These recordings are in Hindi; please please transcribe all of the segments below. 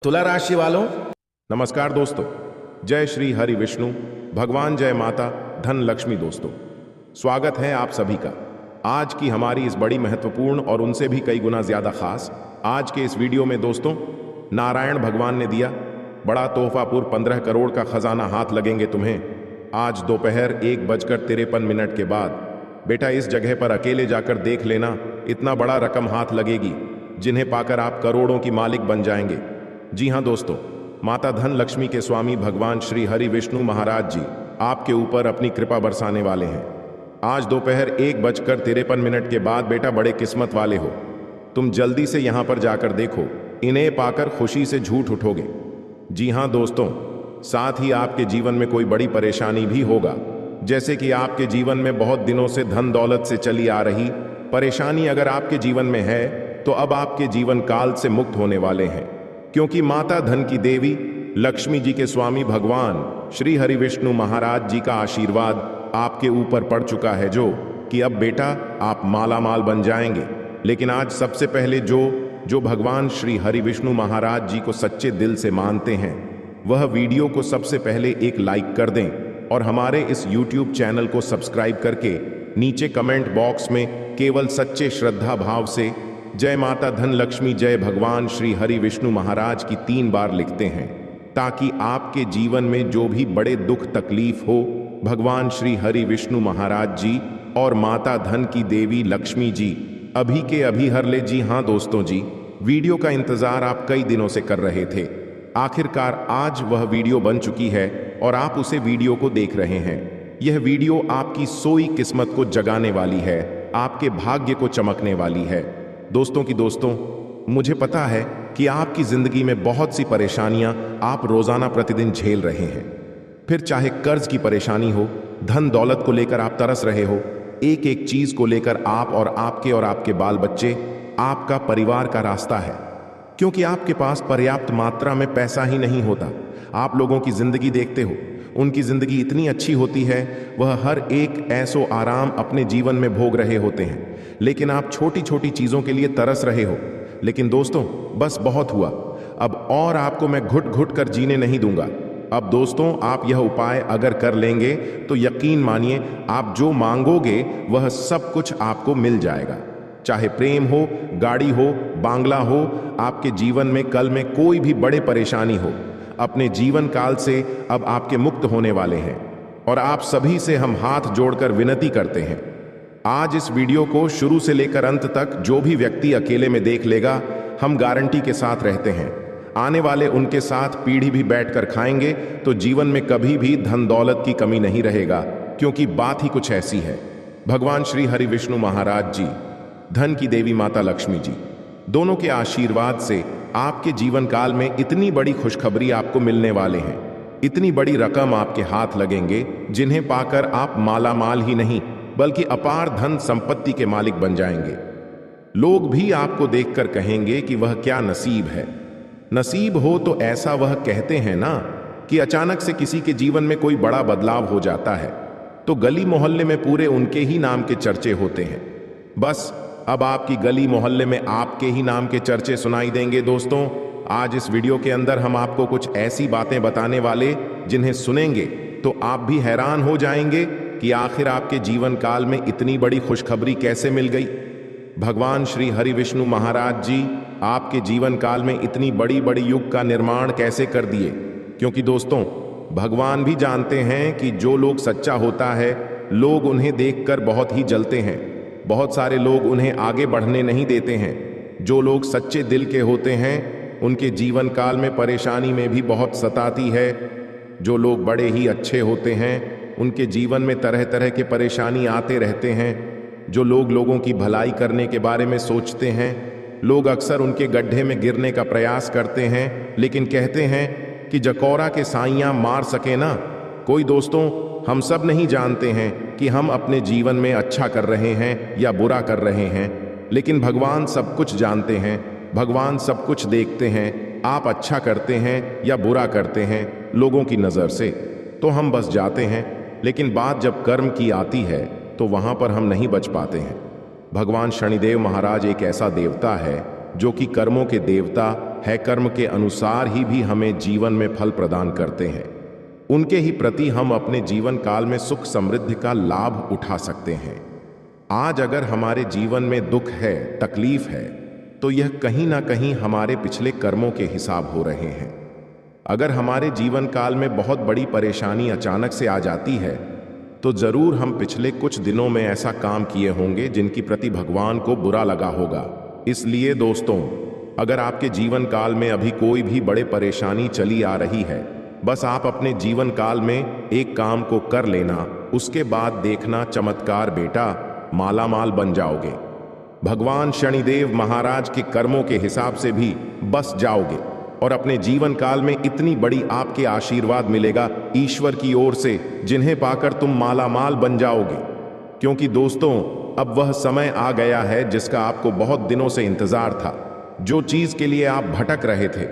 तुला राशि वालों, नमस्कार दोस्तों। जय श्री हरि विष्णु भगवान, जय माता धन लक्ष्मी। दोस्तों, स्वागत है आप सभी का आज की हमारी इस बड़ी महत्वपूर्ण और उनसे भी कई गुना ज्यादा खास आज के इस वीडियो में। दोस्तों, नारायण भगवान ने दिया बड़ा तोहफापुर 15 करोड़ का खजाना हाथ लगेंगे तुम्हें आज दोपहर 1:53 के बाद। बेटा, इस जगह पर अकेले जाकर देख लेना, इतना बड़ा रकम हाथ लगेगी जिन्हें पाकर आप करोड़ों की मालिक बन जाएंगे। जी हाँ दोस्तों, माता धन लक्ष्मी के स्वामी भगवान श्री हरि विष्णु महाराज जी आपके ऊपर अपनी कृपा बरसाने वाले हैं आज दोपहर 1:53 के बाद। बेटा, बड़े किस्मत वाले हो तुम, जल्दी से यहां पर जाकर देखो, इन्हें पाकर खुशी से झूठ उठोगे। जी हाँ दोस्तों, साथ ही आपके जीवन में कोई बड़ी परेशानी भी होगा, जैसे कि आपके जीवन में बहुत दिनों से धन दौलत से चली आ रही परेशानी अगर आपके जीवन में है तो अब आपके जीवन काल से मुक्त होने वाले हैं, क्योंकि माता धन की देवी लक्ष्मी जी के स्वामी भगवान श्री हरि विष्णु महाराज जी का आशीर्वाद आपके ऊपर पड़ चुका है, जो कि अब बेटा आप माला माल बन जाएंगे। लेकिन आज सबसे पहले जो भगवान श्री हरि विष्णु महाराज जी को सच्चे दिल से मानते हैं, वह वीडियो को सबसे पहले एक लाइक कर दें और हमारे इस YouTube चैनल को सब्सक्राइब करके नीचे कमेंट बॉक्स में केवल सच्चे श्रद्धा भाव से जय माता धन लक्ष्मी जय भगवान श्री हरि विष्णु महाराज की 3 बार लिखते हैं, ताकि आपके जीवन में जो भी बड़े दुख तकलीफ हो, भगवान श्री हरि विष्णु महाराज जी और माता धन की देवी लक्ष्मी जी अभी के अभी हर ले। जी हाँ दोस्तों जी, वीडियो का इंतजार आप कई दिनों से कर रहे थे, आखिरकार आज वह वीडियो बन चुकी है और आप उसे वीडियो को देख रहे हैं। यह वीडियो आपकी सोई किस्मत को जगाने वाली है, आपके भाग्य को चमकने वाली है। दोस्तों, मुझे पता है कि आपकी जिंदगी में बहुत सी परेशानियां आप रोजाना प्रतिदिन झेल रहे हैं। फिर चाहे कर्ज की परेशानी हो, धन दौलत को लेकर आप तरस रहे हो, एक एक चीज को लेकर आप और आपके बाल बच्चे, आपका परिवार का रास्ता है, क्योंकि आपके पास पर्याप्त मात्रा में पैसा ही नहीं होता। आप लोगों की जिंदगी देखते हो, उनकी जिंदगी इतनी अच्छी होती है, वह हर एक ऐसो आराम अपने जीवन में भोग रहे होते हैं, लेकिन आप छोटी छोटी चीजों के लिए तरस रहे हो। लेकिन दोस्तों, बस बहुत हुआ, अब और आपको मैं घुट घुट कर जीने नहीं दूंगा। अब दोस्तों, आप यह उपाय अगर कर लेंगे तो यकीन मानिए, आप जो मांगोगे वह सब कुछ आपको मिल जाएगा। चाहे प्रेम हो, गाड़ी हो, बांग्ला हो, आपके जीवन में कल में कोई भी बड़े परेशानी हो, अपने जीवन काल से अब आपके मुक्त होने वाले हैं। और आप सभी से हम हाथ जोड़कर विनती करते हैं, आज इस वीडियो को शुरू से लेकर अंत तक जो भी व्यक्ति अकेले में देख लेगा, हम गारंटी के साथ रहते हैं, आने वाले उनके साथ पीढ़ी भी बैठकर खाएंगे तो जीवन में कभी भी धन दौलत की कमी नहीं रहेगा। क्योंकि बात ही कुछ ऐसी है, भगवान श्री हरि विष्णु महाराज जी, धन की देवी माता लक्ष्मी जी, दोनों के आशीर्वाद से आपके जीवन काल में इतनी बड़ी खुशखबरी आपको मिलने वाले हैं, इतनी बड़ी रकम आपके हाथ लगेंगे जिन्हें पाकर आप माला माल ही नहीं बल्कि अपार धन संपत्ति के मालिक बन जाएंगे। लोग भी आपको देखकर कहेंगे कि वह क्या नसीब है। नसीब हो तो ऐसा वह कहते हैं ना कि अचानक से किसी के जीवन में कोई बड़ा बदलाव हो जाता है तो गली मोहल्ले में पूरे उनके ही नाम के चर्चे होते हैं। बस अब आपकी गली मोहल्ले में आपके ही नाम के चर्चे सुनाई देंगे। दोस्तों, आज इस वीडियो के अंदर हम आपको कुछ ऐसी बातें बताने वाले जिन्हें सुनेंगे तो आप भी हैरान हो जाएंगे कि आखिर आपके जीवन काल में इतनी बड़ी खुशखबरी कैसे मिल गई। भगवान श्री हरि विष्णु महाराज जी आपके जीवन काल में इतनी बड़ी बड़ी युग का निर्माण कैसे कर दिए, क्योंकि दोस्तों, भगवान भी जानते हैं कि जो लोग सच्चा होता है, लोग उन्हें देखकर बहुत ही जलते हैं। बहुत सारे लोग उन्हें आगे बढ़ने नहीं देते हैं। जो लोग सच्चे दिल के होते हैं, उनके जीवन काल में परेशानी में भी बहुत सताती है। जो लोग बड़े ही अच्छे होते हैं, उनके जीवन में तरह तरह के परेशानी आते रहते हैं। जो लोग लोगों की भलाई करने के बारे में सोचते हैं, लोग अक्सर उनके गड्ढे में गिरने का प्रयास करते हैं, लेकिन कहते हैं कि जकौरा के साइयां मार सके ना कोई। दोस्तों, हम सब नहीं जानते हैं कि हम अपने जीवन में अच्छा कर रहे हैं या बुरा कर रहे हैं, लेकिन भगवान सब कुछ जानते हैं, भगवान सब कुछ देखते हैं। आप अच्छा करते हैं या बुरा करते हैं लोगों की नज़र से तो हम बस जाते हैं, लेकिन बात जब कर्म की आती है तो वहां पर हम नहीं बच पाते हैं। भगवान शनिदेव महाराज एक ऐसा देवता है जो कि कर्मों के देवता है कर्म के अनुसार ही हमें जीवन में फल प्रदान करते हैं। उनके ही प्रति हम अपने जीवन काल में सुख समृद्धि का लाभ उठा सकते हैं। आज अगर हमारे जीवन में दुख है, तकलीफ है, तो यह कहीं ना कहीं हमारे पिछले कर्मों के हिसाब हो रहे हैं। अगर हमारे जीवन काल में बहुत बड़ी परेशानी अचानक से आ जाती है, तो जरूर हम पिछले कुछ दिनों में ऐसा काम किए होंगे जिनकी प्रति भगवान को बुरा लगा होगा। इसलिए दोस्तों, अगर आपके जीवन काल में अभी कोई भी बड़े परेशानी चली आ रही है, बस आप अपने जीवन काल में एक काम को कर लेना, उसके बाद देखना चमत्कार बेटा, मालामाल बन जाओगे। भगवान शनिदेव महाराज के कर्मों के हिसाब से भी बस जाओगे और अपने जीवन काल में इतनी बड़ी आपके आशीर्वाद मिलेगा ईश्वर की ओर से, जिन्हें पाकर तुम मालामाल बन जाओगे। क्योंकि दोस्तों, अब वह समय आ गया है जिसका आपको बहुत दिनों से इंतजार था। जो चीज के लिए आप भटक रहे थे,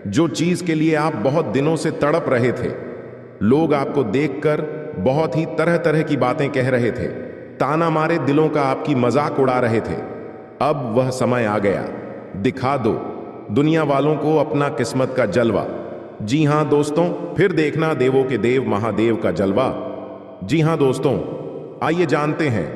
जो चीज के लिए आप बहुत दिनों से तड़प रहे थे, लोग आपको देखकर बहुत ही तरह तरह की बातें कह रहे थे, ताना मारे दिलों का आपकी मजाक उड़ा रहे थे। अब वह समय आ गया, दिखा दो दुनिया वालों को अपना किस्मत का जलवा। जी हां दोस्तों, फिर देखना देवों के देव महादेव का जलवा। जी हां दोस्तों, आइए जानते हैं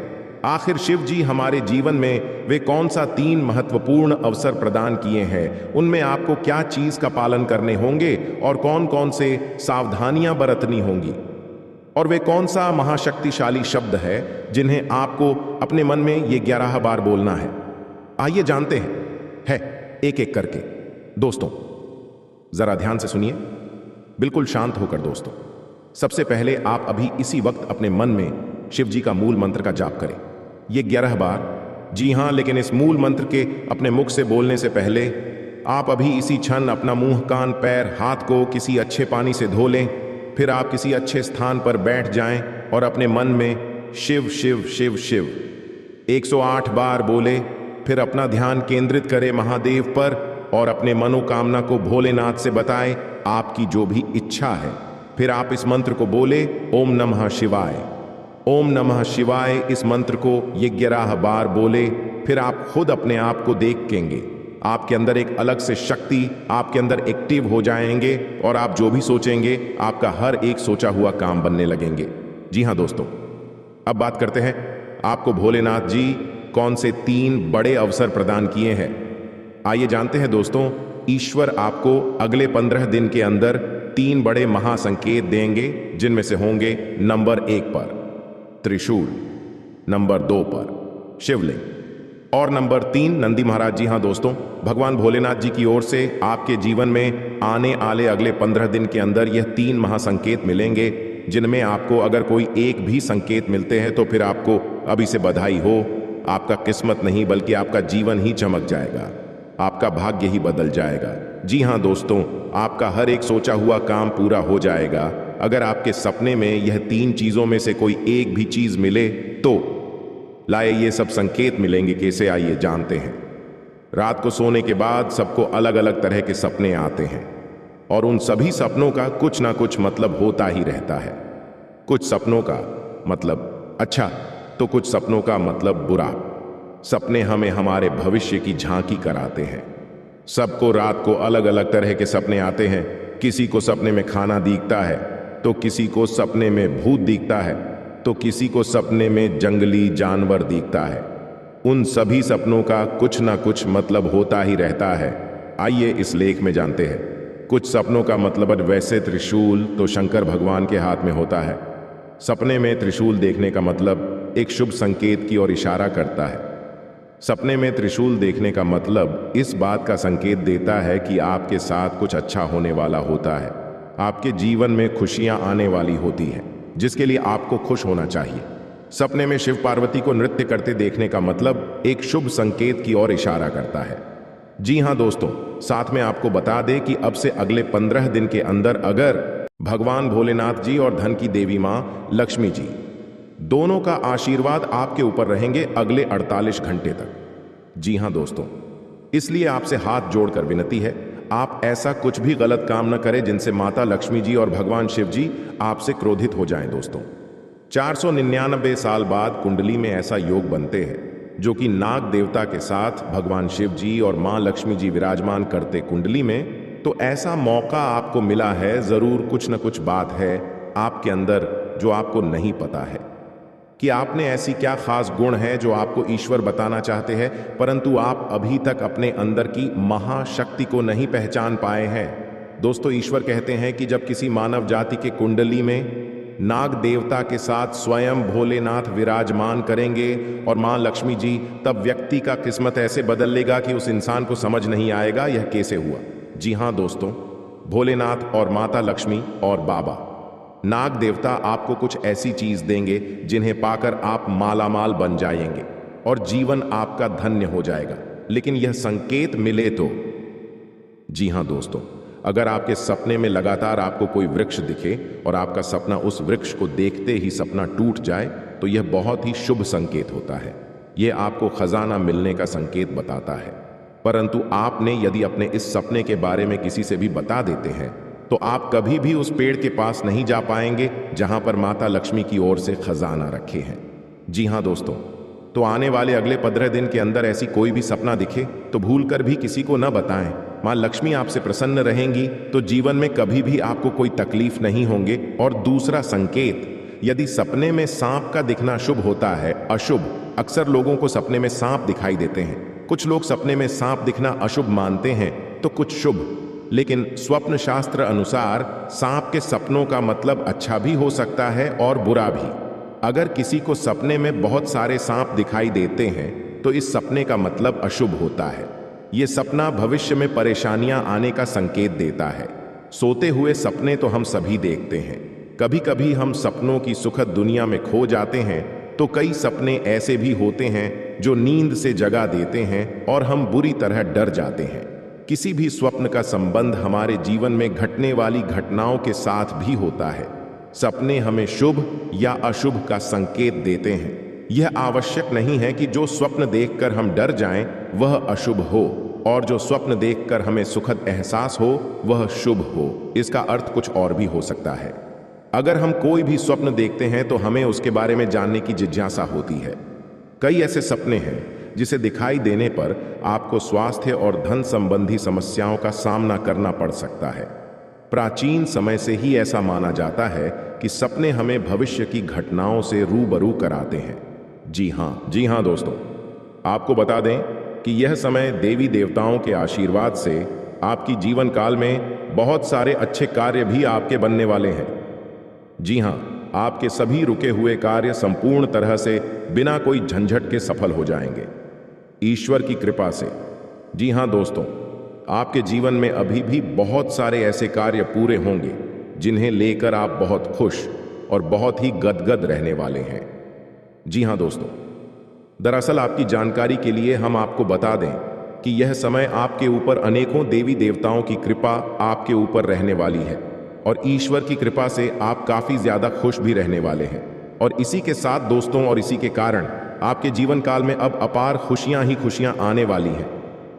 आखिर शिव जी हमारे जीवन में वे कौन सा 3 महत्वपूर्ण अवसर प्रदान किए हैं, उनमें आपको क्या चीज का पालन करने होंगे और कौन कौन से सावधानियां बरतनी होंगी, और वे कौन सा महाशक्तिशाली शब्द है जिन्हें आपको अपने मन में ये 11 बार बोलना है। आइए जानते हैं एक एक करके। दोस्तों जरा ध्यान से सुनिए, बिल्कुल शांत होकर दोस्तों। सबसे पहले आप अभी इसी वक्त अपने मन में शिव जी का मूल मंत्र का जाप करें, ये 11 बार। जी हां, लेकिन इस मूल मंत्र के अपने मुख से बोलने से पहले आप अभी इसी क्षण अपना मुंह, कान, पैर, हाथ को किसी अच्छे पानी से धो लें। फिर आप किसी अच्छे स्थान पर बैठ जाएं और अपने मन में शिव शिव शिव शिव 108 बार बोले। फिर अपना ध्यान केंद्रित करें महादेव पर और अपने मनोकामना को भोलेनाथ से बताएं, आपकी जो भी इच्छा है। फिर आप इस मंत्र को बोले, ओम नमः शिवाय, ओम नमः शिवाय। इस मंत्र को ये 11 बार बोले। फिर आप खुद अपने आप को देखेंगे, आपके अंदर एक अलग से शक्ति आपके अंदर एक्टिव हो जाएंगे और आप जो भी सोचेंगे आपका हर एक सोचा हुआ काम बनने लगेंगे। जी हां दोस्तों, अब बात करते हैं आपको भोलेनाथ जी कौन से 3 बड़े अवसर प्रदान किए हैं। आइए जानते हैं दोस्तों। ईश्वर आपको अगले 15 दिन के अंदर 3 बड़े महासंकेत देंगे, जिनमें से होंगे नंबर 1 पर त्रिशूल, नंबर 2 पर शिवलिंग और नंबर 3 नंदी महाराज। जी हां दोस्तों, भगवान भोलेनाथ जी की ओर से आपके जीवन में आने वाले अगले 15 दिन के अंदर यह 3 महासंकेत मिलेंगे, जिनमें आपको अगर कोई एक भी संकेत मिलते हैं तो फिर आपको अभी से बधाई हो। आपका किस्मत नहीं बल्कि आपका जीवन ही चमक जाएगा, आपका भाग्य ही बदल जाएगा। जी हां दोस्तों, आपका हर एक सोचा हुआ काम पूरा हो जाएगा। अगर आपके सपने में यह 3 चीजों में से कोई एक भी चीज मिले तो लाए ये सब संकेत मिलेंगे। कैसे, आइए जानते हैं। रात को सोने के बाद सबको अलग अलग तरह के सपने आते हैं और उन सभी सपनों का कुछ ना कुछ मतलब होता ही रहता है। कुछ सपनों का मतलब अच्छा तो कुछ सपनों का मतलब बुरा। सपने हमें हमारे भविष्य की झांकी कराते हैं। सबको रात को अलग अलग तरह के सपने आते हैं। किसी को सपने में खाना दिखता है, तो किसी को सपने में भूत दिखता है, तो किसी को सपने में जंगली जानवर दिखता है। उन सभी सपनों का कुछ ना कुछ मतलब होता ही रहता है। आइए इस लेख में जानते हैं। कुछ सपनों का मतलब वैसे त्रिशूल तो शंकर भगवान के हाथ में होता है। सपने में त्रिशूल देखने का मतलब एक शुभ संकेत की ओर इशारा करता है। सपने में त्रिशूल देखने का मतलब इस बात का संकेत देता है कि आपके साथ कुछ अच्छा होने वाला होता है। आपके जीवन में खुशियां आने वाली होती हैं, जिसके लिए आपको खुश होना चाहिए। सपने में शिव पार्वती को नृत्य करते देखने का मतलब एक शुभ संकेत की ओर इशारा करता है। जी हां दोस्तों, साथ में आपको बता दें कि अब से अगले 15 दिन के अंदर अगर भगवान भोलेनाथ जी और धन की देवी मां लक्ष्मी जी दोनों का आशीर्वाद आपके ऊपर रहेंगे अगले 48 घंटे तक। जी हां दोस्तों, इसलिए आपसे हाथ जोड़कर विनती है, आप ऐसा कुछ भी गलत काम न करें जिनसे माता लक्ष्मी जी और भगवान शिव जी आपसे क्रोधित हो जाएं। दोस्तों, 499 साल बाद कुंडली में ऐसा योग बनते हैं जो कि नाग देवता के साथ भगवान शिव जी और मां लक्ष्मी जी विराजमान करते कुंडली में, तो ऐसा मौका आपको मिला है। जरूर कुछ न कुछ बात है आपके अंदर जो आपको नहीं पता है कि आपने ऐसी क्या खास गुण है जो आपको ईश्वर बताना चाहते हैं, परंतु आप अभी तक अपने अंदर की महाशक्ति को नहीं पहचान पाए हैं। दोस्तों, ईश्वर कहते हैं कि जब किसी मानव जाति के कुंडली में नाग देवता के साथ स्वयं भोलेनाथ विराजमान करेंगे और मां लक्ष्मी जी, तब व्यक्ति का किस्मत ऐसे बदल लेगा कि उस इंसान को समझ नहीं आएगा यह कैसे हुआ। जी हां दोस्तों, भोलेनाथ और माता लक्ष्मी और बाबा नाग देवता आपको कुछ ऐसी चीज देंगे जिन्हें पाकर आप मालामाल बन जाएंगे और जीवन आपका धन्य हो जाएगा। लेकिन यह संकेत मिले तो। जी हां दोस्तों, अगर आपके सपने में लगातार आपको कोई वृक्ष दिखे और आपका सपना उस वृक्ष को देखते ही सपना टूट जाए, तो यह बहुत ही शुभ संकेत होता है। यह आपको खजाना मिलने का संकेत बताता है। परंतु आपने यदि अपने इस सपने के बारे में किसी से भी बता देते हैं, तो आप कभी भी उस पेड़ के पास नहीं जा पाएंगे जहां पर माता लक्ष्मी की ओर से खजाना रखे हैं। जी हां दोस्तों, तो आने वाले अगले 15 दिन के अंदर ऐसी कोई भी सपना दिखे तो भूलकर भी किसी को न बताएं। मां लक्ष्मी आपसे प्रसन्न रहेंगी तो जीवन में कभी भी आपको कोई तकलीफ नहीं होंगे। और दूसरा संकेत, यदि सपने में सांप का दिखना शुभ होता है, अशुभ, अक्सर लोगों को सपने में सांप दिखाई देते हैं। कुछ लोग सपने में सांप दिखना अशुभ मानते हैं तो कुछ शुभ। लेकिन स्वप्न शास्त्र अनुसार सांप के सपनों का मतलब अच्छा भी हो सकता है और बुरा भी। अगर किसी को सपने में बहुत सारे सांप दिखाई देते हैं तो इस सपने का मतलब अशुभ होता है। यह सपना भविष्य में परेशानियां आने का संकेत देता है। सोते हुए सपने तो हम सभी देखते हैं। कभी कभी हम सपनों की सुखद दुनिया में खो जाते हैं, तो कई सपने ऐसे भी होते हैं जो नींद से जगा देते हैं और हम बुरी तरह डर जाते हैं। किसी भी स्वप्न का संबंध हमारे जीवन में घटने वाली घटनाओं के साथ भी होता है। सपने हमें शुभ या अशुभ का संकेत देते हैं। यह आवश्यक नहीं है कि जो स्वप्न देखकर हम डर जाएं वह अशुभ हो और जो स्वप्न देखकर हमें सुखद एहसास हो वह शुभ हो। इसका अर्थ कुछ और भी हो सकता है। अगर हम कोई भी स्वप्न देखते हैं तो हमें उसके बारे में जानने की जिज्ञासा होती है। कई ऐसे सपने हैं जिसे दिखाई देने पर आपको स्वास्थ्य और धन संबंधी समस्याओं का सामना करना पड़ सकता है। प्राचीन समय से ही ऐसा माना जाता है कि सपने हमें भविष्य की घटनाओं से रूबरू कराते हैं। जी हाँ दोस्तों, आपको बता दें कि यह समय देवी देवताओं के आशीर्वाद से आपकी जीवन काल में बहुत सारे अच्छे कार्य भी आपके बनने वाले हैं। जी हाँ, आपके सभी रुके हुए कार्य संपूर्ण तरह से बिना कोई झंझट के सफल हो जाएंगे ईश्वर की कृपा से। जी हाँ दोस्तों, आपके जीवन में अभी भी बहुत सारे ऐसे कार्य पूरे होंगे जिन्हें लेकर आप बहुत खुश और बहुत ही गदगद रहने वाले हैं। जी हाँ दोस्तों, दरअसल आपकी जानकारी के लिए हम आपको बता दें कि यह समय आपके ऊपर अनेकों देवी देवताओं की कृपा आपके ऊपर रहने वाली है और ईश्वर की कृपा से आप काफी ज्यादा खुश भी रहने वाले हैं। और इसी के साथ दोस्तों, और इसी के कारण आपके जीवन काल में अब अपार खुशियां ही खुशियां आने वाली हैं।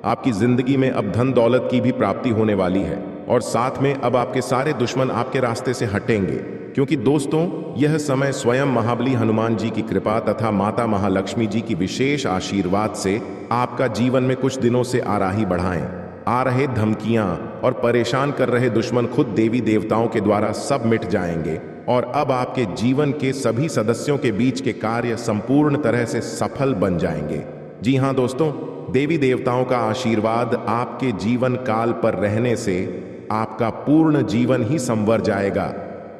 आपकी जिंदगी में अब धन दौलत की भी प्राप्ति होने वाली है और साथ में अब आपके सारे दुश्मन आपके रास्ते से हटेंगे, क्योंकि दोस्तों यह समय स्वयं महाबली हनुमान जी की कृपा तथा माता महालक्ष्मी जी की विशेष आशीर्वाद से आपका जीवन में कुछ दिनों से आराही बढ़ाएं। आ रहे धमकियां और परेशान कर रहे दुश्मन खुद देवी देवताओं के द्वारा सब मिट जाएंगे और अब आपके जीवन के सभी सदस्यों के बीच के कार्य संपूर्ण तरह से सफल बन जाएंगे। जी हाँ दोस्तों, देवी देवताओं का आशीर्वाद आपके जीवन काल पर रहने से आपका पूर्ण जीवन ही संवर जाएगा।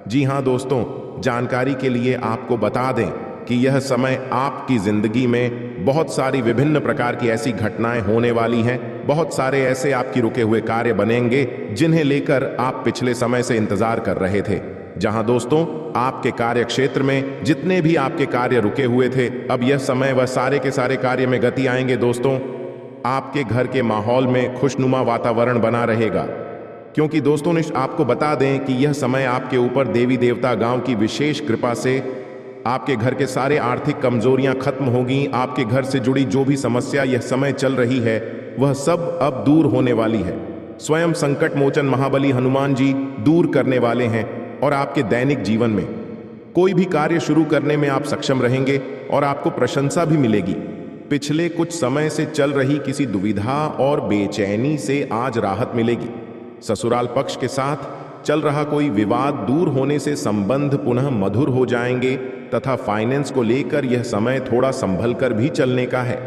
जी हाँ दोस्तों, जानकारी के लिए आपको बता दें कि यह समय आपकी जिंदगी में बहुत सारी विभिन्न प्रकार की ऐसी घटनाएं होने वाली हैं। बहुत सारे ऐसे आपकी रुके हुए कार्य बनेंगे जिन्हें लेकर आप पिछले समय से इंतजार कर रहे थे। जहां दोस्तों आपके कार्य क्षेत्र में जितने भी आपके कार्य रुके हुए थे, अब यह समय वह सारे के सारे कार्य में गति आएंगे। दोस्तों, आपके घर के माहौल में खुशनुमा वातावरण बना रहेगा, क्योंकि दोस्तों आपको बता दें कि यह समय आपके ऊपर देवी देवता गांव की विशेष कृपा से आपके घर के सारे आर्थिक कमजोरियां खत्म होगी। आपके घर से जुड़ी जो भी समस्या यह समय चल रही है वह सब अब दूर होने वाली है। स्वयं संकट मोचन महाबली हनुमान जी दूर करने वाले हैं और आपके दैनिक जीवन में कोई भी कार्य शुरू करने में आप सक्षम रहेंगे और आपको प्रशंसा भी मिलेगी। पिछले कुछ समय से चल रही किसी दुविधा और बेचैनी से आज राहत मिलेगी। ससुराल पक्ष के साथ चल रहा कोई विवाद दूर होने से संबंध पुनः मधुर हो जाएंगे तथा फाइनेंस को लेकर यह समय थोड़ा संभल कर भी चलने का है।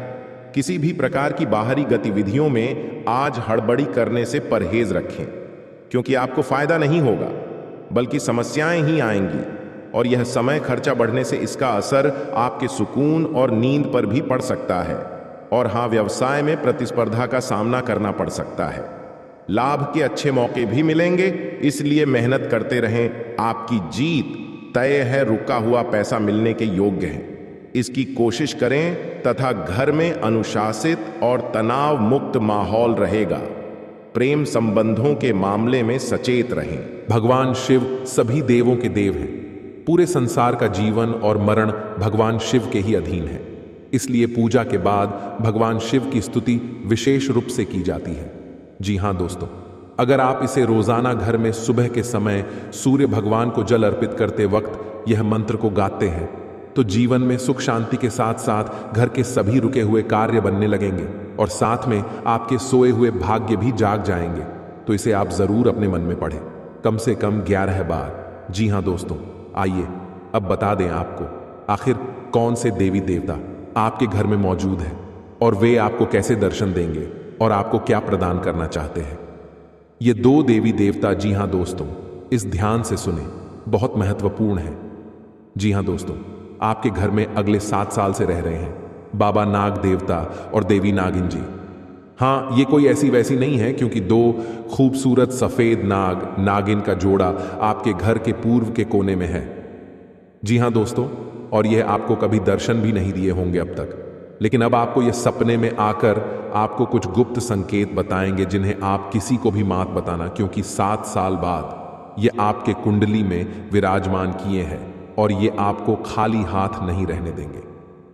किसी भी प्रकार की बाहरी गतिविधियों में आज हड़बड़ी करने से परहेज रखें, क्योंकि आपको फायदा नहीं होगा बल्कि समस्याएं ही आएंगी और यह समय खर्चा बढ़ने से इसका असर आपके सुकून और नींद पर भी पड़ सकता है। और हाँ, व्यवसाय में प्रतिस्पर्धा का सामना करना पड़ सकता है। लाभ के अच्छे मौके भी मिलेंगे, इसलिए मेहनत करते रहें। आपकी जीत तय है, रुका हुआ पैसा मिलने के योग्य है, इसकी कोशिश करें तथा घर में अनुशासित और तनाव मुक्त माहौल रहेगा। प्रेम संबंधों के मामले में सचेत रहें। भगवान शिव सभी देवों के देव हैं। पूरे संसार का जीवन और मरण भगवान शिव के ही अधीन है। इसलिए पूजा के बाद भगवान शिव की स्तुति विशेष रूप से की जाती है। जी हाँ दोस्तों, अगर आप इसे रोजाना घर में सुबह के समय सूर्य भगवान को जल अर्पित करते वक्त यह मंत्र को गाते हैं तो जीवन में सुख शांति के साथ साथ घर के सभी रुके हुए कार्य बनने लगेंगे और साथ में आपके सोए हुए भाग्य भी जाग जाएंगे। तो इसे आप जरूर अपने मन में पढ़ें, कम से कम 11 बार। जी हाँ दोस्तों, आइए अब बता दें आपको आखिर कौन से देवी देवता आपके घर में मौजूद है और वे आपको कैसे दर्शन देंगे और आपको क्या प्रदान करना चाहते हैं। ये 2 देवी देवता, जी हाँ दोस्तों, इस ध्यान से सुने, बहुत महत्वपूर्ण है। जी हाँ दोस्तों, आपके घर में अगले 7 साल से रह रहे हैं बाबा नाग देवता और देवी नागिन जी। हाँ, ये कोई ऐसी वैसी नहीं है, क्योंकि 2 खूबसूरत सफेद नाग नागिन का जोड़ा आपके घर के पूर्व के कोने में है। जी हाँ दोस्तों, और यह आपको कभी दर्शन भी नहीं दिए होंगे अब तक, लेकिन अब आपको यह सपने में आकर आपको कुछ गुप्त संकेत बताएंगे जिन्हें आप किसी को भी मत बताना, क्योंकि 7 साल बाद ये आपके कुंडली में विराजमान किए हैं और ये आपको खाली हाथ नहीं रहने देंगे।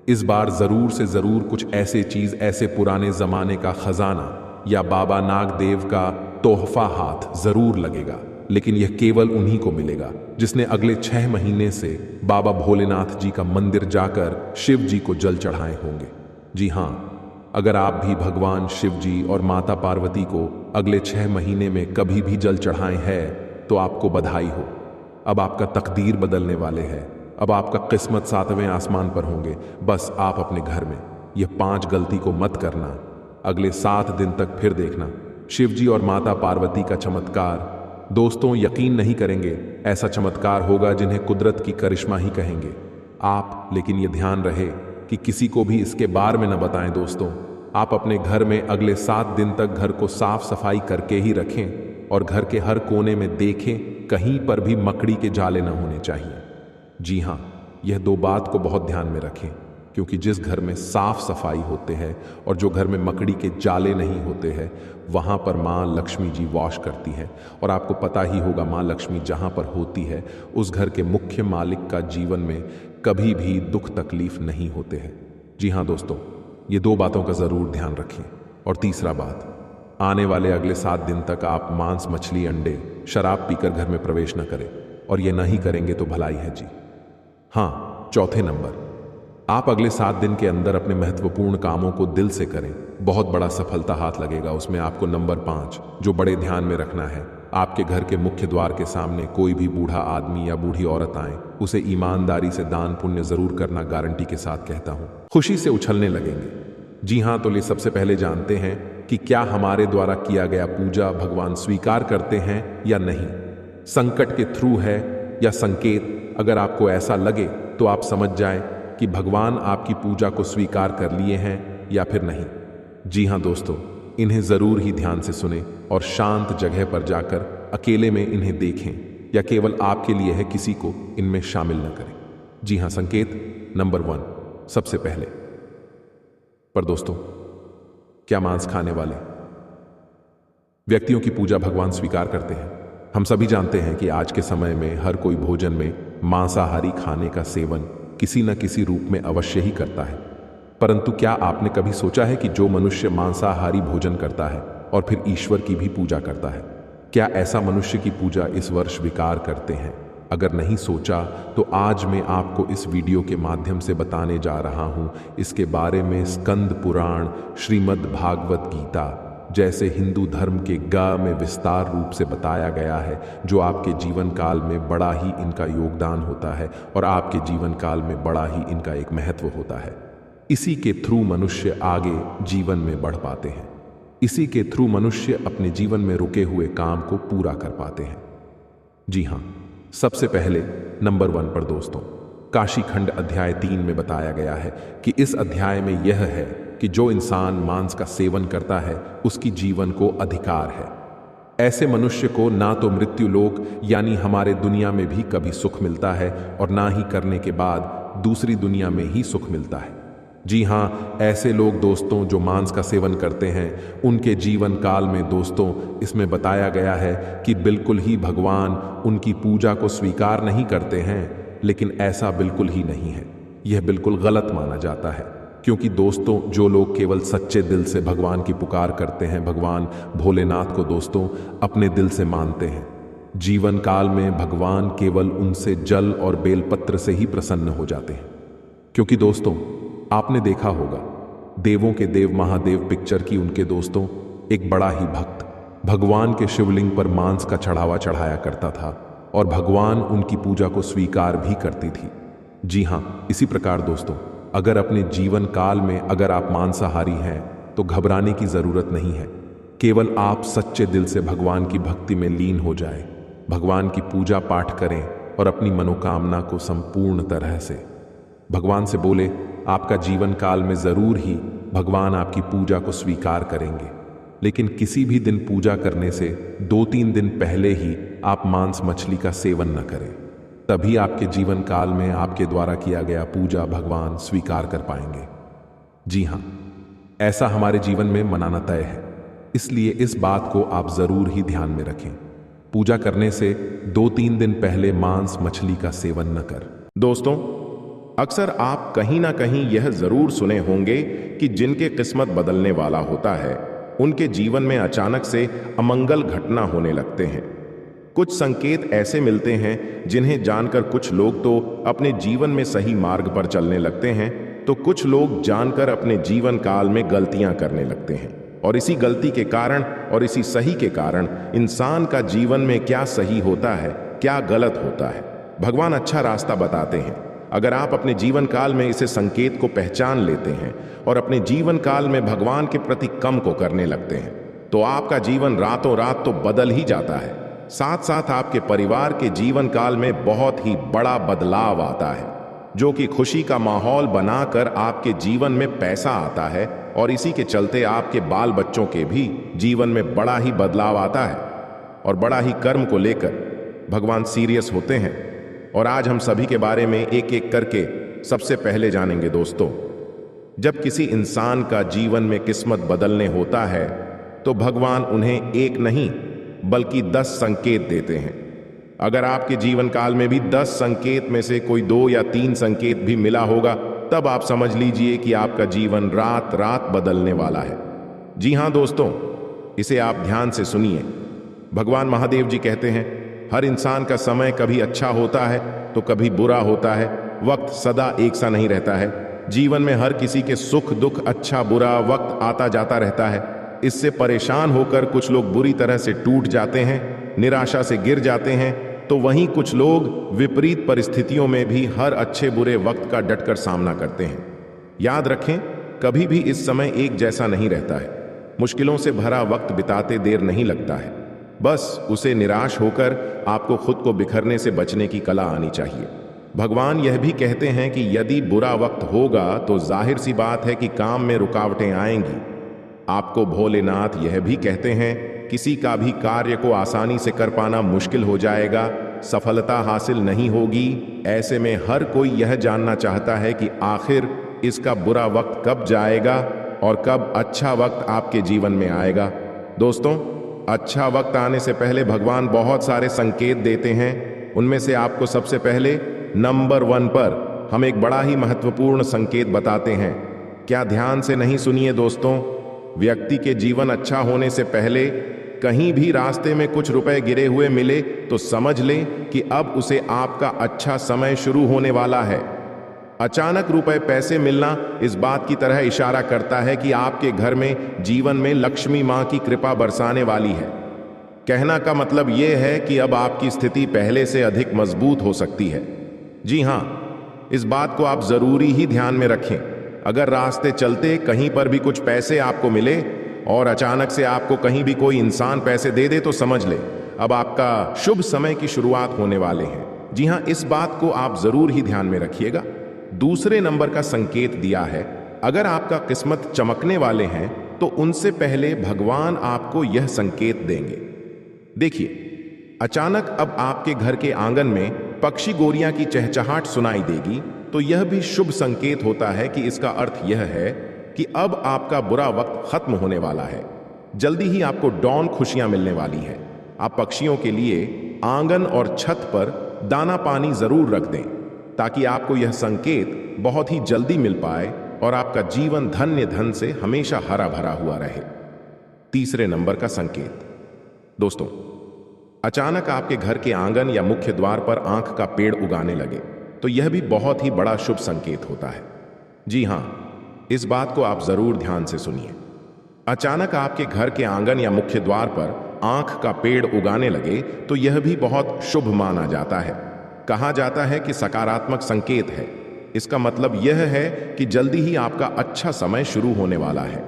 इस बार जरूर से जरूर कुछ ऐसे चीज, ऐसे पुराने जमाने का खजाना या बाबा नागदेव का तोहफा हाथ जरूर लगेगा, लेकिन यह केवल उन्हीं को मिलेगा जिसने अगले 6 महीने से बाबा भोलेनाथ जी का मंदिर जाकर शिव जी को जल चढ़ाए होंगे। जी हाँ, अगर आप भी भगवान शिव जी और माता पार्वती को अगले 6 महीने में कभी भी जल चढ़ाए हैं तो आपको बधाई हो। अब आपका तकदीर बदलने वाले है। अब आपका किस्मत 7वें आसमान पर होंगे। बस आप अपने घर में यह 5 गलती को मत करना। अगले 7 दिन तक फिर देखना शिव जी और माता पार्वती का चमत्कार। दोस्तों, यकीन नहीं करेंगे, ऐसा चमत्कार होगा जिन्हें कुदरत की करिश्मा ही कहेंगे आप। लेकिन यह ध्यान रहे कि किसी को भी इसके बारे में न बताएं। दोस्तों, आप अपने घर में अगले 7 दिन तक घर को साफ सफाई करके ही रखें और घर के हर कोने में देखें, कहीं पर भी मकड़ी के जाले न होने चाहिए। जी हाँ, यह 2 बात को बहुत ध्यान में रखें, क्योंकि जिस घर में साफ सफाई होते हैं और जो घर में मकड़ी के जाले नहीं होते हैं, वहाँ पर माँ लक्ष्मी जी वास करती है। और आपको पता ही होगा, माँ लक्ष्मी जहाँ पर होती है उस घर के मुख्य मालिक का जीवन में कभी भी दुख तकलीफ नहीं होते हैं। जी हाँ दोस्तों, ये 2 बातों का ज़रूर ध्यान रखें। और तीसरा बात, आने वाले अगले 7 दिन तक आप मांस, मछली, अंडे, शराब पीकर घर में प्रवेश न करें, और ये नहीं करेंगे तो भलाई है जी। हाँ, चौथे नंबर, आप अगले 7 दिन के अंदर अपने महत्वपूर्ण कामों को दिल से करें, बहुत बड़ा सफलता हाथ लगेगा उसमें। आपको नंबर 5 जो बड़े ध्यान में रखना है, आपके घर के मुख्य द्वार के सामने कोई भी बूढ़ा आदमी या बूढ़ी औरत आए, उसे ईमानदारी से दान पुण्य जरूर करना, गारंटी के साथ कहता हूं, खुशी से उछलने लगेंगे। जी हाँ, तो ये सबसे पहले जानते हैं कि क्या हमारे द्वारा किया गया पूजा भगवान स्वीकार करते हैं या नहीं। संकट के थ्रू है या संकेत, अगर आपको ऐसा लगे तो आप समझ जाएं कि भगवान आपकी पूजा को स्वीकार कर लिए हैं या फिर नहीं। जी हाँ दोस्तों, इन्हें जरूर ही ध्यान से सुने और शांत जगह पर जाकर अकेले में इन्हें देखें, या केवल आपके लिए है, किसी को इनमें शामिल न करें। जी हाँ, संकेत नंबर 1 सबसे पहले। पर दोस्तों, क्या मांस खाने वाले व्यक्तियों की पूजा भगवान स्वीकार करते हैं? हम सभी जानते हैं कि आज के समय में हर कोई भोजन में मांसाहारी खाने का सेवन किसी न किसी रूप में अवश्य ही करता है। परंतु क्या आपने कभी सोचा है कि जो मनुष्य मांसाहारी भोजन करता है और फिर ईश्वर की भी पूजा करता है, क्या ऐसा मनुष्य की पूजा इस वर्ष स्वीकार करते हैं अगर नहीं सोचा तो आज मैं आपको इस वीडियो के माध्यम से बताने जा रहा हूं इसके बारे में। स्कंद पुराण, श्रीमद् भागवत गीता जैसे हिंदू धर्म के गा में विस्तार रूप से बताया गया है, जो आपके जीवन काल में बड़ा ही इनका योगदान होता है और आपके जीवन काल में बड़ा ही इनका एक महत्व होता है। इसी के थ्रू मनुष्य आगे जीवन में बढ़ पाते हैं। इसी के थ्रू मनुष्य अपने जीवन में रुके हुए काम को पूरा कर पाते हैं। जी हाँ, सबसे पहले नंबर 1 पर दोस्तों, काशीखंड अध्याय 3 में बताया गया है कि इस अध्याय में यह है कि जो इंसान मांस का सेवन करता है उसकी जीवन को अधिकार है। ऐसे मनुष्य को ना तो मृत्यु लोक यानी हमारे दुनिया में भी कभी सुख मिलता है और ना ही करने के बाद दूसरी दुनिया में ही सुख मिलता है। जी हाँ, ऐसे लोग दोस्तों जो मांस का सेवन करते हैं उनके जीवन काल में दोस्तों इसमें बताया गया है कि बिल्कुल ही भगवान उनकी पूजा को स्वीकार नहीं करते हैं। लेकिन ऐसा बिल्कुल ही नहीं है, यह बिल्कुल गलत माना जाता है। क्योंकि दोस्तों जो लोग केवल सच्चे दिल से भगवान की पुकार करते हैं, भगवान भोलेनाथ को दोस्तों अपने दिल से मानते हैं, जीवन काल में भगवान केवल उनसे जल और बेलपत्र से ही प्रसन्न हो जाते हैं। क्योंकि दोस्तों आपने देखा होगा देवों के देव महादेव पिक्चर की उनके दोस्तों एक बड़ा ही भक्त भगवान के शिवलिंग पर मांस का चढ़ावा चढ़ाया करता था और भगवान उनकी पूजा को स्वीकार भी करती थी। जी हाँ, इसी प्रकार दोस्तों अगर अपने जीवन काल में अगर आप मांसाहारी हैं तो घबराने की जरूरत नहीं है। केवल आप सच्चे दिल से भगवान की भक्ति में लीन हो जाए, भगवान की पूजा पाठ करें और अपनी मनोकामना को संपूर्ण तरह से भगवान से बोले, आपका जीवन काल में जरूर ही भगवान आपकी पूजा को स्वीकार करेंगे। लेकिन किसी भी दिन पूजा करने से 2-3 दिन पहले ही आप मांस मछली का सेवन न करें, तभी आपके जीवन काल में आपके द्वारा किया गया पूजा भगवान स्वीकार कर पाएंगे। जी हाँ, ऐसा हमारे जीवन में मनाना तय है, इसलिए इस बात को आप जरूर ही ध्यान में रखें। पूजा करने से 2-3 दिन पहले मांस मछली का सेवन न कर। दोस्तों अक्सर आप कहीं ना कहीं यह जरूर सुने होंगे कि जिनके किस्मत बदलने वाला होता है उनके जीवन में अचानक से अमंगल घटना होने लगते हैं। कुछ संकेत ऐसे मिलते हैं जिन्हें जानकर कुछ लोग तो अपने जीवन में सही मार्ग पर चलने लगते हैं, तो कुछ लोग जानकर अपने जीवन काल में गलतियां करने लगते हैं। और इसी गलती के कारण और इसी सही के कारण इंसान का जीवन में क्या सही होता है, क्या गलत होता है, भगवान अच्छा रास्ता बताते हैं। अगर आप अपने जीवन काल में इसे संकेत को पहचान लेते हैं और अपने जीवन काल में भगवान के प्रति कम को करने लगते हैं तो आपका जीवन रातों रात तो बदल ही जाता है। साथ साथ आपके परिवार के जीवन काल में बहुत ही बड़ा बदलाव आता है, जो कि खुशी का माहौल बनाकर आपके जीवन में पैसा आता है और इसी के चलते आपके बाल बच्चों के भी जीवन में बड़ा ही बदलाव आता है और बड़ा ही कर्म को लेकर भगवान सीरियस होते हैं। और आज हम सभी के बारे में एक एक करके सबसे पहले जानेंगे दोस्तों। जब किसी इंसान का जीवन में किस्मत बदलने होता है तो भगवान उन्हें एक नहीं बल्कि 10 संकेत देते हैं। अगर आपके जीवन काल में भी 10 संकेत में से कोई 2 या 3 संकेत भी मिला होगा तब आप समझ लीजिए कि आपका जीवन रात रात बदलने वाला है। जी हाँ दोस्तों, इसे आप ध्यान से सुनिए। भगवान महादेव जी कहते हैं, हर इंसान का समय कभी अच्छा होता है तो कभी बुरा होता है। वक्त सदा एक सा नहीं रहता है। जीवन में हर किसी के सुख दुख, अच्छा बुरा वक्त आता जाता रहता है। इससे परेशान होकर कुछ लोग बुरी तरह से टूट जाते हैं, निराशा से गिर जाते हैं, तो वहीं कुछ लोग विपरीत परिस्थितियों में भी हर अच्छे बुरे वक्त का डटकर सामना करते हैं। याद रखें, कभी भी इस समय एक जैसा नहीं रहता है। मुश्किलों से भरा वक्त बिताते देर नहीं लगता है, बस उसे निराश होकर आपको खुद को बिखरने से बचने की कला आनी चाहिए। भगवान यह भी कहते हैं कि यदि बुरा वक्त होगा तो जाहिर सी बात है कि काम में रुकावटें आएंगी। आपको भोलेनाथ यह भी कहते हैं, किसी का भी कार्य को आसानी से कर पाना मुश्किल हो जाएगा, सफलता हासिल नहीं होगी। ऐसे में हर कोई यह जानना चाहता है कि आखिर इसका बुरा वक्त कब जाएगा और कब अच्छा वक्त आपके जीवन में आएगा। दोस्तों, अच्छा वक्त आने से पहले भगवान बहुत सारे संकेत देते हैं। उनमें से आपको सबसे पहले नंबर 1 पर हम एक बड़ा ही महत्वपूर्ण संकेत बताते हैं। क्या ध्यान से नहीं सुनिए दोस्तों। व्यक्ति के जीवन अच्छा होने से पहले कहीं भी रास्ते में कुछ रुपए गिरे हुए मिले तो समझ लें कि अब उसे आपका अच्छा समय शुरू होने वाला है। अचानक रुपए पैसे मिलना इस बात की तरह इशारा करता है कि आपके घर में जीवन में लक्ष्मी मां की कृपा बरसाने वाली है। कहना का मतलब यह है कि अब आपकी स्थिति पहले से अधिक मजबूत हो सकती है। जी हां, इस बात को आप जरूरी ही ध्यान में रखें। अगर रास्ते चलते कहीं पर भी कुछ पैसे आपको मिले और अचानक से आपको कहीं भी कोई इंसान पैसे दे दे तो समझ ले अब आपका शुभ समय की शुरुआत होने वाले हैं। जी हां, इस बात को आप जरूर ही ध्यान में रखिएगा। दूसरे नंबर का संकेत दिया है, अगर आपका किस्मत चमकने वाले हैं तो उनसे पहले भगवान आपको यह संकेत देंगे। देखिए, अचानक अब आपके घर के आंगन में पक्षी गोरियां की चहचहाट सुनाई देगी तो यह भी शुभ संकेत होता है कि इसका अर्थ यह है कि अब आपका बुरा वक्त खत्म होने वाला है। जल्दी ही आपको डॉन खुशियां मिलने वाली है। आप पक्षियों के लिए आंगन और छत पर दाना पानी जरूर रख दें ताकि आपको यह संकेत बहुत ही जल्दी मिल पाए और आपका जीवन धन्य धन से हमेशा हरा भरा हुआ रहे। तीसरे नंबर का संकेत, दोस्तों, अचानक आपके घर के आंगन या मुख्य द्वार पर आंख का पेड़ उगाने लगे तो यह भी बहुत ही बड़ा शुभ संकेत होता है। जी हां, इस बात को आप जरूर ध्यान से सुनिए। अचानक आपके घर के आंगन या मुख्य द्वार पर आंख का पेड़ उगाने लगे तो यह भी बहुत शुभ माना जाता है। कहा जाता है कि सकारात्मक संकेत है। इसका मतलब यह है कि जल्दी ही आपका अच्छा समय शुरू होने वाला है।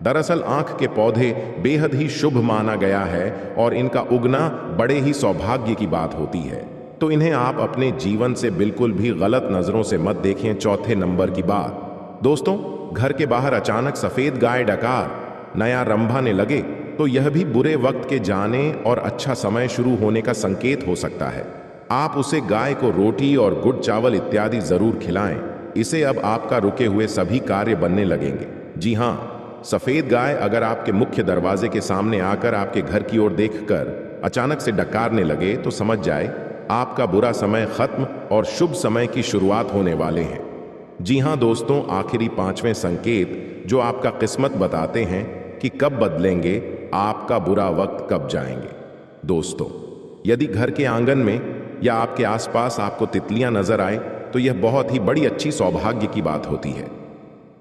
दरअसल आंख के पौधे बेहद ही शुभ माना गया है और इनका उगना बड़े ही सौभाग्य की बात होती है, तो इन्हें आप अपने जीवन से बिल्कुल भी गलत नजरों से मत देखें। चौथे नंबर की बात, दोस्तों, घर के बाहर अचानक सफेद गाय डकार नया रंभाने लगे तो यह भी बुरे वक्त के जाने और अच्छा समय शुरू होने का संकेत हो सकता है। आप उसे गाय को रोटी और गुड़ चावल इत्यादि जरूर खिलाएं। इसे अब आपका रुके हुए सभी कार्य बनने लगेंगे। जी हां, सफेद गाय अगर आपके मुख्य दरवाजे के सामने आकर आपके घर की ओर देखकर अचानक से डकारने लगे तो समझ जाए आपका बुरा समय खत्म और शुभ समय की शुरुआत होने वाले हैं। जी हां दोस्तों, आखिरी पांचवें संकेत जो आपका किस्मत बताते हैं कि कब बदलेंगे, आपका बुरा वक्त कब जाएंगे। दोस्तों, यदि घर के आंगन में या आपके आसपास आपको तितलियां नजर आए तो यह बहुत ही बड़ी अच्छी सौभाग्य की बात होती है।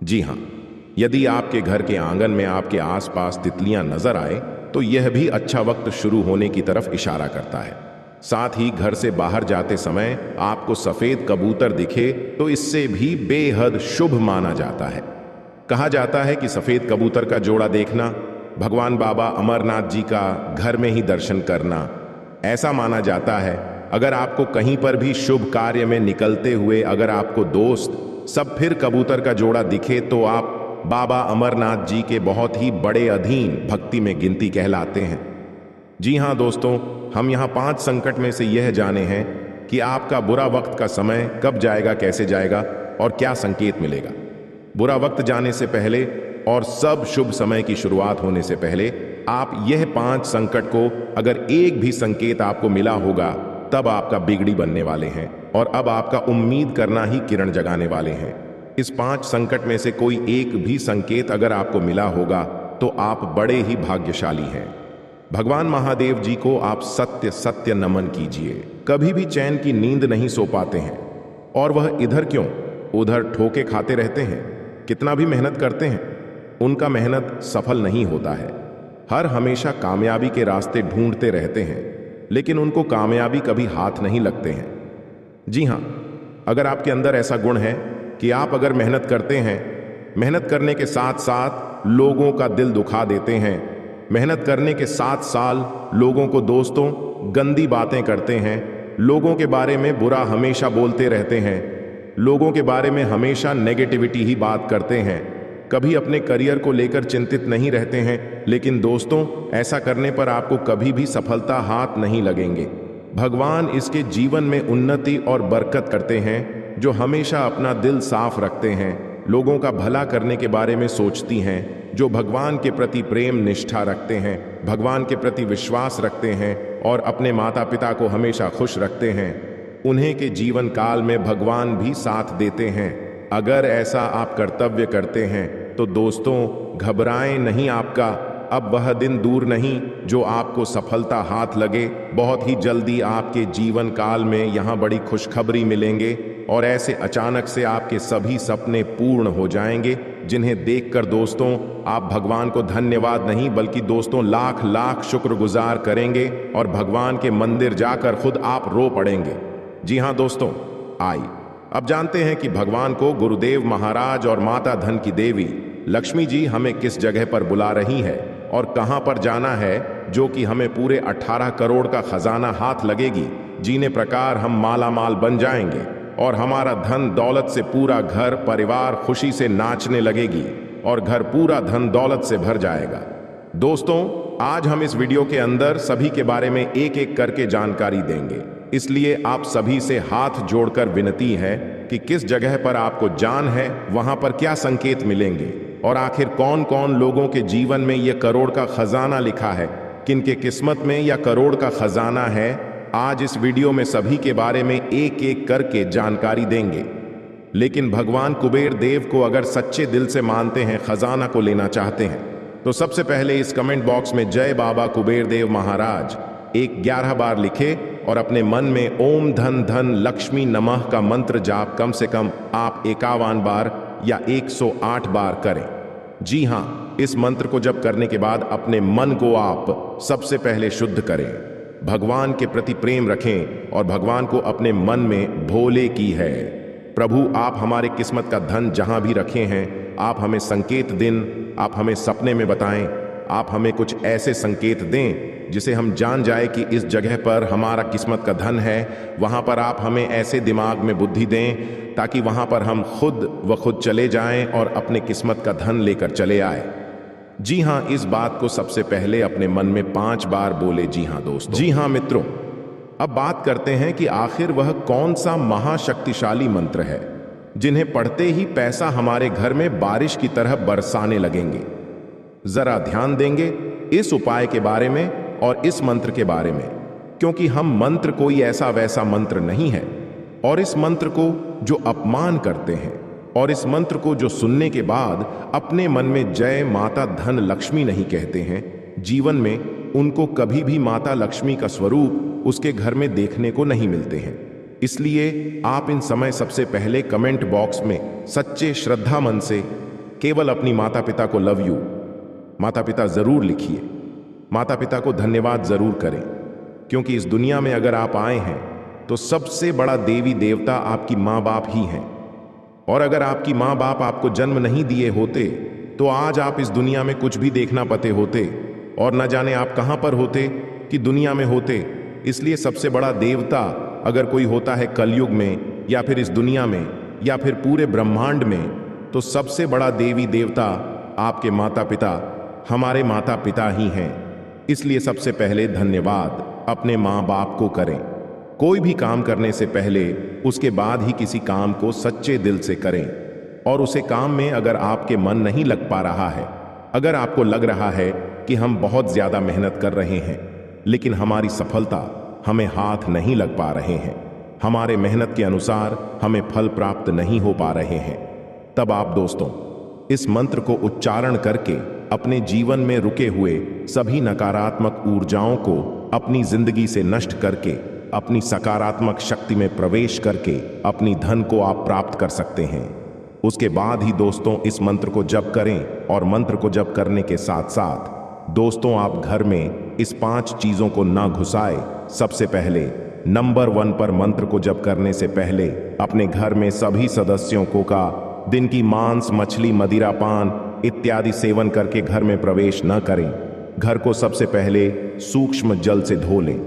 जी हां, यदि आपके घर के आंगन में आपके आसपास तितलियां नजर आए तो यह भी अच्छा वक्त शुरू होने की तरफ इशारा करता है। साथ ही घर से बाहर जाते समय आपको सफेद कबूतर दिखे तो इससे भी बेहद शुभ माना जाता है। कहा जाता है कि सफेद कबूतर का जोड़ा देखना भगवान बाबा अमरनाथ जी का घर में ही दर्शन करना ऐसा माना जाता है। अगर आपको कहीं पर भी शुभ कार्य में निकलते हुए अगर आपको दोस्त सब फिर कबूतर का जोड़ा दिखे तो आप बाबा अमरनाथ जी के बहुत ही बड़े अधीन भक्ति में गिनती कहलाते हैं। जी हां दोस्तों, हम यहाँ 5 संकट में से यह जाने हैं कि आपका बुरा वक्त का समय कब जाएगा, कैसे जाएगा और क्या संकेत मिलेगा। बुरा वक्त जाने से पहले और सब शुभ समय की शुरुआत होने से पहले आप यह 5 संकट को अगर एक भी संकेत आपको मिला होगा तब आपका बिगड़ी बनने वाले हैं और अब आपका उम्मीद करना ही किरण जगाने वाले हैं। इस 5 संकट में से कोई एक भी संकेत अगर आपको मिला होगा तो आप बड़े ही भाग्यशाली हैं। भगवान महादेव जी को आप सत्य सत्य नमन कीजिए। कभी भी चैन की नींद नहीं सो पाते हैं और वह इधर क्यों उधर ठोके खाते रहते हैं। कितना भी मेहनत करते हैं उनका मेहनत सफल नहीं होता है। हर हमेशा कामयाबी के रास्ते ढूंढते रहते हैं लेकिन उनको कामयाबी कभी हाथ नहीं लगते हैं। जी हां, अगर आपके अंदर ऐसा गुण है कि आप अगर मेहनत करते हैं, मेहनत करने के साथ साथ लोगों का दिल दुखा देते हैं, मेहनत करने के 7 साल लोगों को दोस्तों गंदी बातें करते हैं, लोगों के बारे में बुरा हमेशा बोलते रहते हैं, लोगों के बारे में हमेशा नेगेटिविटी ही बात करते हैं, कभी अपने करियर को लेकर चिंतित नहीं रहते हैं, लेकिन दोस्तों ऐसा करने पर आपको कभी भी सफलता हाथ नहीं लगेंगे। भगवान इसके जीवन में उन्नति और बरकत करते हैं जो हमेशा अपना दिल साफ रखते हैं, लोगों का भला करने के बारे में सोचती हैं, जो भगवान के प्रति प्रेम निष्ठा रखते हैं, भगवान के प्रति विश्वास रखते हैं और अपने माता पिता को हमेशा खुश रखते हैं। उन्हें के जीवन काल में भगवान भी साथ देते हैं। अगर ऐसा आप कर्तव्य करते हैं तो दोस्तों घबराएं नहीं, आपका अब वह दिन दूर नहीं जो आपको सफलता हाथ लगे। बहुत ही जल्दी आपके जीवन काल में यहाँ बड़ी खुशखबरी मिलेंगे और ऐसे अचानक से आपके सभी सपने पूर्ण हो जाएंगे, जिन्हें देखकर दोस्तों आप भगवान को धन्यवाद नहीं बल्कि दोस्तों लाख लाख शुक्रगुजार करेंगे और भगवान के मंदिर जाकर खुद आप रो पड़ेंगे। जी हाँ दोस्तों, आइए अब जानते हैं कि भगवान को गुरुदेव महाराज और माता धन की देवी लक्ष्मी जी हमें किस जगह पर बुला रही है और कहां पर जाना है, जो कि हमें पूरे 18 करोड़ का खजाना हाथ लगेगी, जीने प्रकार हम माला माल बन जाएंगे और हमारा धन दौलत से पूरा घर परिवार खुशी से नाचने लगेगी और घर पूरा धन दौलत से भर जाएगा। दोस्तों आज हम इस वीडियो के अंदर सभी के बारे में एक एक करके जानकारी देंगे, इसलिए आप सभी से हाथ जोड़कर विनती है कि किस जगह पर आपको जान है, वहां पर क्या संकेत मिलेंगे और आखिर कौन कौन लोगों के जीवन में यह करोड़ का खजाना लिखा है, किनके किस्मत में यह करोड़ का खजाना है। आज इस वीडियो में सभी के बारे में एक एक करके जानकारी देंगे। लेकिन भगवान कुबेर देव को अगर सच्चे दिल से मानते हैं, खजाना को लेना चाहते हैं, तो सबसे पहले इस कमेंट बॉक्स में जय बाबा कुबेर देव महाराज 11 बार लिखे और अपने मन में ओम धन धन लक्ष्मी नमः का मंत्र जाप कम से कम आप 51 बार या 108 बार करें। जी हाँ, इस मंत्र को जप करने के बाद अपने मन को आप सबसे पहले शुद्ध करें, भगवान के प्रति प्रेम रखें और भगवान को अपने मन में भोले की है। प्रभु आप हमारे किस्मत का धन जहां भी रखे हैं, आप हमें संकेत दिन, आप हमें सपने में बताएं, आप हमें कुछ ऐसे संकेत दें जिसे हम जान जाए कि इस जगह पर हमारा किस्मत का धन है। वहां पर आप हमें ऐसे दिमाग में बुद्धि दें ताकि वहां पर हम खुद चले जाएं और अपने किस्मत का धन लेकर चले आए। जी हां, इस बात को सबसे पहले अपने मन में 5 बार बोले। जी हां दोस्तों, जी हां मित्रों, अब बात करते हैं कि आखिर वह कौन सा महाशक्तिशाली मंत्र है जिन्हें पढ़ते ही पैसा हमारे घर में बारिश की तरह बरसाने लगेंगे। जरा ध्यान देंगे इस उपाय के बारे में और इस मंत्र के बारे में, क्योंकि हम मंत्र कोई ऐसा वैसा मंत्र नहीं है और इस मंत्र को जो अपमान करते हैं और इस मंत्र को जो सुनने के बाद अपने मन में जय माता धन लक्ष्मी नहीं कहते हैं, जीवन में उनको कभी भी माता लक्ष्मी का स्वरूप उसके घर में देखने को नहीं मिलते हैं। इसलिए आप इन समय सबसे पहले कमेंट बॉक्स में सच्चे श्रद्धा मन से केवल अपनी माता पिता को लव यू माता पिता जरूर लिखिए, माता पिता को धन्यवाद जरूर करें, क्योंकि इस दुनिया में अगर आप आए हैं तो सबसे बड़ा देवी देवता आपकी माँ बाप ही हैं। और अगर आपकी माँ बाप आपको जन्म नहीं दिए होते तो आज आप इस दुनिया में कुछ भी देखना पाते होते और न जाने आप कहाँ पर होते कि दुनिया में होते। इसलिए सबसे बड़ा देवता अगर कोई होता है कलयुग में या फिर इस दुनिया में या फिर पूरे ब्रह्मांड में, तो सबसे बड़ा देवी देवता आपके माता पिता, हमारे माता पिता ही हैं। इसलिए सबसे पहले धन्यवाद अपने माँ बाप को करें। कोई भी काम करने से पहले उसके बाद ही किसी काम को सच्चे दिल से करें और उसे काम में अगर आपके मन नहीं लग पा रहा है, अगर आपको लग रहा है कि हम बहुत ज्यादा मेहनत कर रहे हैं लेकिन हमारी सफलता हमें हाथ नहीं लग पा रहे हैं, हमारे मेहनत के अनुसार हमें फल प्राप्त नहीं हो पा रहे हैं, तब आप दोस्तों इस मंत्र को उच्चारण करके अपने जीवन में रुके हुए सभी नकारात्मक ऊर्जाओं को अपनी जिंदगी से नष्ट करके अपनी सकारात्मक शक्ति में प्रवेश करके अपनी धन को आप प्राप्त कर सकते हैं। उसके बाद ही दोस्तों इस मंत्र को जप करें और मंत्र को जप करने के साथ साथ दोस्तों आप घर में इस 5 चीजों को ना घुसाए। सबसे पहले नंबर 1 पर मंत्र को जप करने से पहले अपने घर में सभी सदस्यों को का दिन की मांस मछली मदिरा पान इत्यादि सेवन करके घर में प्रवेश न करें। घर को सबसे पहले सूक्ष्म जल से धो लें।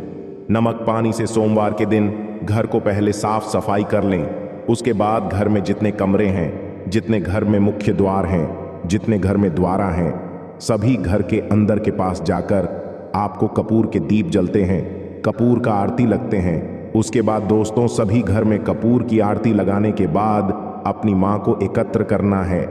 नमक पानी से सोमवार के दिन घर को पहले साफ सफाई कर लें। उसके बाद घर में जितने कमरे हैं, जितने घर में मुख्य द्वार हैं, जितने घर में द्वारा हैं, सभी घर के अंदर के पास जाकर आपको कपूर के दीप जलते हैं, कपूर का आरती लगते हैं। उसके बाद दोस्तों सभी घर में कपूर की आरती लगाने के बाद अपनी माँ को एकत्र करना है।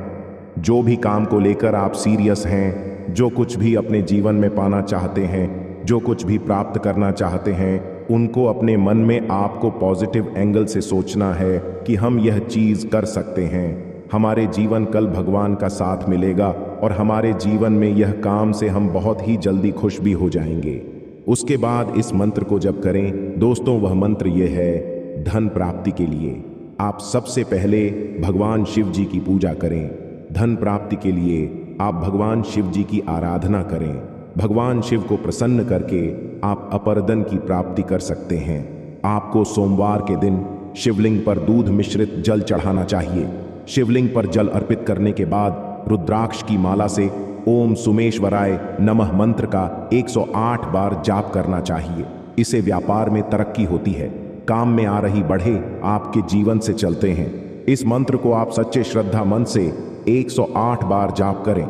जो भी काम को लेकर आप सीरियस हैं, जो कुछ भी अपने जीवन में पाना चाहते हैं, जो कुछ भी प्राप्त करना चाहते हैं, उनको अपने मन में आपको पॉजिटिव एंगल से सोचना है कि हम यह चीज कर सकते हैं, हमारे जीवन कल भगवान का साथ मिलेगा और हमारे जीवन में यह काम से हम बहुत ही जल्दी खुश भी हो जाएंगे। उसके बाद इस मंत्र को जब करें दोस्तों, वह मंत्र ये है धन प्राप्ति के लिए। आप सबसे पहले भगवान शिव जी की पूजा करें। धन प्राप्ति के लिए आप भगवान शिव जी की आराधना करें। भगवान शिव को प्रसन्न करके आप अपर की प्राप्ति कर सकते हैं। आपको सोमवार के दिन शिवलिंग पर दूध मिश्रित जल चढ़ाना चाहिए। शिवलिंग पर जल अर्पित करने के बाद रुद्राक्ष की माला से ओम सुमेश्वराय नमः मंत्र का 108 बार जाप करना चाहिए। इससे व्यापार में तरक्की होती है, काम में आ रही बढ़े आपके जीवन से चलते हैं। इस मंत्र को आप सच्चे श्रद्धा मन से 108 बार जाप करें।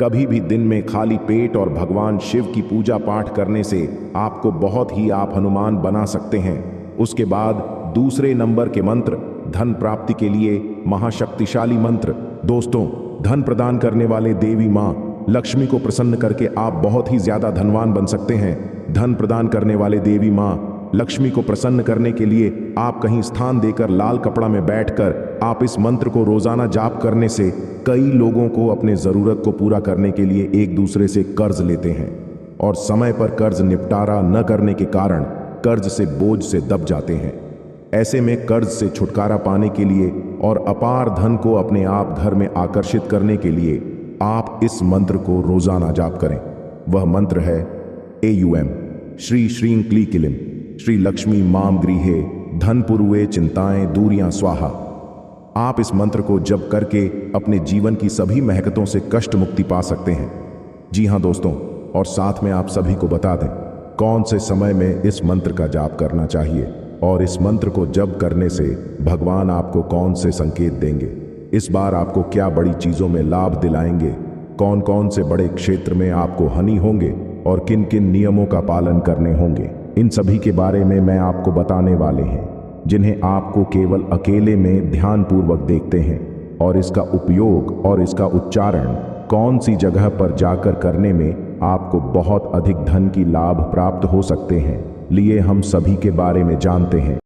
कभी भी दिन में खाली पेट और भगवान शिव की पूजा पाठ करने से आपको बहुत ही आप हनुमान बना सकते हैं। उसके बाद दूसरे नंबर के मंत्र धन प्राप्ति के लिए महाशक्तिशाली मंत्र। दोस्तों, धन प्रदान करने वाले देवी माँ लक्ष्मी को प्रसन्न करके आप बहुत ही ज्यादा धनवान बन सकते हैं। धन प्रदान करने वाले देवी माँ लक्ष्मी को प्रसन्न करने के लिए आप कहीं स्थान देकर लाल कपड़ा में बैठकर आप इस मंत्र को रोजाना जाप करने से कई लोगों को अपने जरूरत को पूरा करने के लिए एक दूसरे से कर्ज लेते हैं और समय पर कर्ज निपटारा न करने के कारण कर्ज से बोझ से दब जाते हैं। ऐसे में कर्ज से छुटकारा पाने के लिए और अपार धन को अपने आप घर में आकर्षित करने के लिए आप इस मंत्र को रोजाना जाप करें। वह मंत्र है AUM श्री श्रीं क्ली किलिम श्री लक्ष्मी माम गृहे धनपुरुए चिंताएं दूरियां स्वाहा। आप इस मंत्र को जप करके अपने जीवन की सभी महकतों से कष्ट मुक्ति पा सकते हैं। जी हाँ दोस्तों, और साथ में आप सभी को बता दें कौन से समय में इस मंत्र का जाप करना चाहिए और इस मंत्र को जप करने से भगवान आपको कौन से संकेत देंगे, इस बार आपको क्या बड़ी चीजों में लाभ दिलाएंगे, कौन कौन से बड़े क्षेत्र में आपको हानि होंगे और किन किन नियमों का पालन करने होंगे, इन सभी के बारे में मैं आपको बताने वाले हैं, जिन्हें आपको केवल अकेले में ध्यानपूर्वक देखते हैं और इसका उपयोग और इसका उच्चारण कौन सी जगह पर जाकर करने में आपको बहुत अधिक धन की लाभ प्राप्त हो सकते हैं, लिए हम सभी के बारे में जानते हैं।